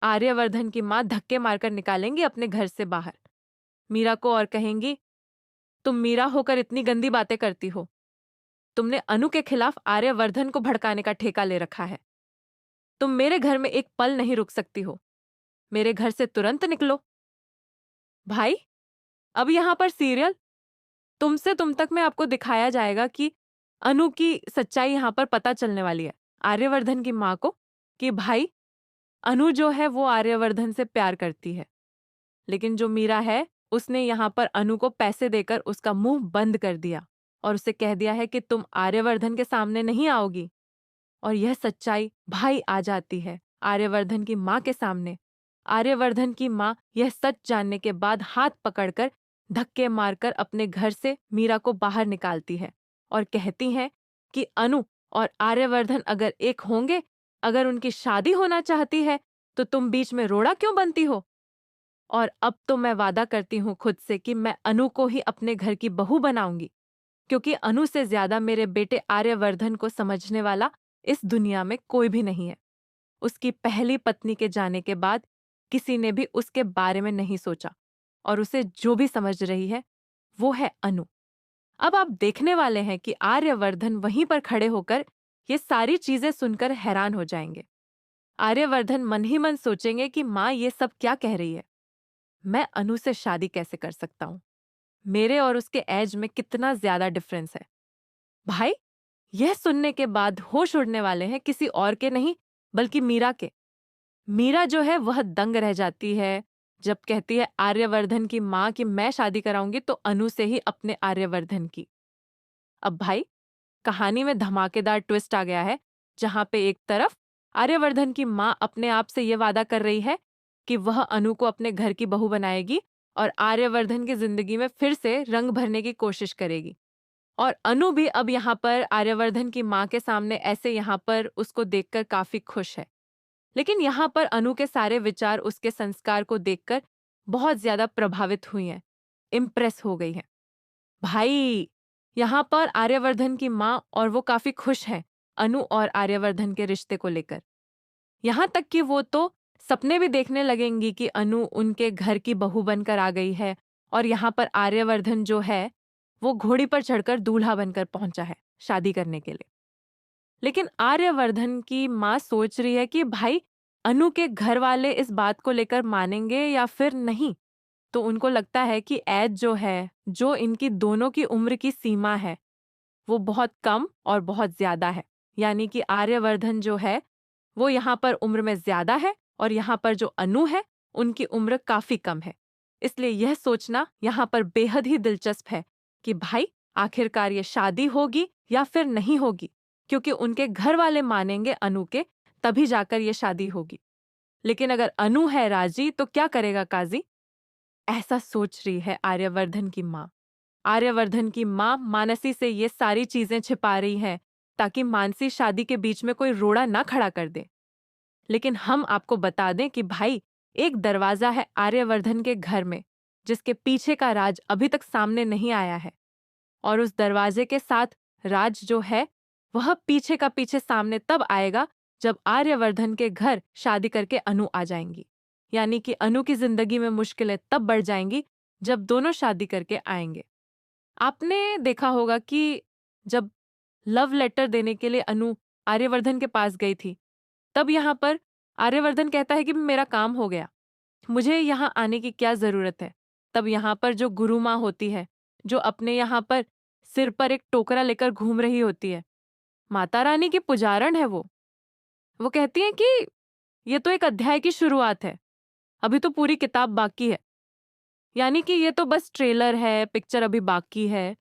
आर्यवर्धन की माँ धक्के मारकर निकालेंगी अपने घर से बाहर मीरा को और कहेंगी, तुम मीरा होकर इतनी गंदी बातें करती हो। तुमने अनु के खिलाफ आर्यवर्धन को भड़काने का ठेका ले रखा है। तुम मेरे घर में एक पल नहीं रुक सकती हो। मेरे घर से तुरंत निकलो। भाई, अब यहां पर सीरियल तुमसे तुम तक में आपको दिखाया जाएगा कि अनु की सच्चाई यहां पर पता चलने वाली है आर्यवर्धन की माँ को, कि भाई अनु जो है वो आर्यवर्धन से प्यार करती है। लेकिन जो मीरा है उसने यहाँ पर अनु को पैसे देकर उसका मुंह बंद कर दिया और उसे कह दिया है कि तुम आर्यवर्धन के सामने नहीं आओगी। और यह सच्चाई भाई आ जाती है आर्यवर्धन की माँ के सामने। आर्यवर्धन की माँ यह सच जानने के बाद हाथ पकड़कर धक्के मारकर अपने घर से मीरा को बाहर निकालती है और कहती है कि अनु और आर्यवर्धन अगर एक होंगे, अगर उनकी शादी होना चाहती है, तो तुम बीच में रोड़ा क्यों बनती हो। और अब तो मैं वादा करती हूँ खुद से कि मैं अनु को ही अपने घर की बहू बनाऊंगी, क्योंकि अनु से ज्यादा मेरे बेटे आर्यवर्धन को समझने वाला इस दुनिया में कोई भी नहीं है। उसकी पहली पत्नी के जाने के बाद किसी ने भी उसके बारे में नहीं सोचा और उसे जो भी समझ रही है वो है अनु। अब आप देखने वाले हैं कि आर्यवर्धन वहीं पर खड़े होकर ये सारी चीजें सुनकर हैरान हो जाएंगे। आर्यवर्धन मन ही मन सोचेंगे कि माँ ये सब क्या कह रही है। मैं अनु से शादी कैसे कर सकता हूँ? मेरे और उसके एज में कितना ज्यादा डिफरेंस है। भाई, यह सुनने के बाद होश उड़ने वाले हैं किसी और के नहीं बल्कि मीरा के। मीरा जो है वह दंग रह जाती है जब कहती है आर्यवर्धन की माँ कि मैं शादी कराऊंगी तो अनु से ही, अपने आर्यवर्धन की। अब भाई, कहानी में धमाकेदार ट्विस्ट आ गया है, जहां पे एक तरफ आर्यवर्धन की माँ अपने आप से यह वादा कर रही है कि वह अनु को अपने घर की बहू बनाएगी और आर्यवर्धन की जिंदगी में फिर से रंग भरने की कोशिश करेगी। और अनु भी अब यहाँ पर आर्यवर्धन की माँ के सामने ऐसे यहाँ पर उसको देखकर काफी खुश है। लेकिन यहाँ पर अनु के सारे विचार उसके संस्कार को देखकर बहुत ज्यादा प्रभावित हुई हैं, इम्प्रेस हो गई हैं। भाई, यहाँ पर आर्यवर्धन की माँ और वो काफी खुश हैं अनु और आर्यवर्धन के रिश्ते को लेकर। यहाँ तक कि वो तो सपने भी देखने लगेंगी कि अनु उनके घर की बहू बनकर आ गई है और यहाँ पर आर्यवर्धन जो है वो घोड़ी पर चढ़कर दूल्हा बनकर पहुंचा है शादी करने के लिए। लेकिन आर्यवर्धन की माँ सोच रही है कि भाई अनु के घर वाले इस बात को लेकर मानेंगे या फिर नहीं। तो उनको लगता है कि एज जो है, जो इनकी दोनों की उम्र की सीमा है, वो बहुत कम और बहुत ज्यादा है। यानी कि आर्यवर्धन जो है वो यहाँ पर उम्र में ज्यादा है और यहाँ पर जो अनु है उनकी उम्र काफी कम है। इसलिए यह सोचना यहाँ पर बेहद ही दिलचस्प है कि भाई आखिरकार ये शादी होगी या फिर नहीं होगी, क्योंकि उनके घर वाले मानेंगे अनु के, तभी जाकर ये शादी होगी। लेकिन अगर अनु है राजी तो क्या करेगा काजी? ऐसा सोच रही है आर्यवर्धन की माँ। आर्यवर्धन की माँ मानसी से ये सारी चीजें छिपा रही है ताकि मानसी शादी के बीच में कोई रोड़ा ना खड़ा कर दे। लेकिन हम आपको बता दें कि भाई एक दरवाजा है आर्यवर्धन के घर में, जिसके पीछे का राज अभी तक सामने नहीं आया है। और उस दरवाजे के साथ राज जो है वह पीछे का पीछे सामने तब आएगा जब आर्यवर्धन के घर शादी करके अनु आ जाएंगी। यानी कि अनु की जिंदगी में मुश्किलें तब बढ़ जाएंगी जब दोनों शादी करके आएंगे। आपने देखा होगा कि जब लव लेटर देने के लिए अनु आर्यवर्धन के पास गई थी, तब यहाँ पर आर्यवर्धन कहता है कि मेरा काम हो गया, मुझे यहाँ आने की क्या जरूरत है। तब यहाँ पर जो गुरु माँ होती है, जो अपने यहाँ पर सिर पर एक टोकरा लेकर घूम रही होती है, माता रानी की पुजारन है वो कहती है कि ये तो एक अध्याय की शुरुआत है, अभी तो पूरी किताब बाकी है। यानी कि ये तो बस ट्रेलर है, पिक्चर अभी बाकी है।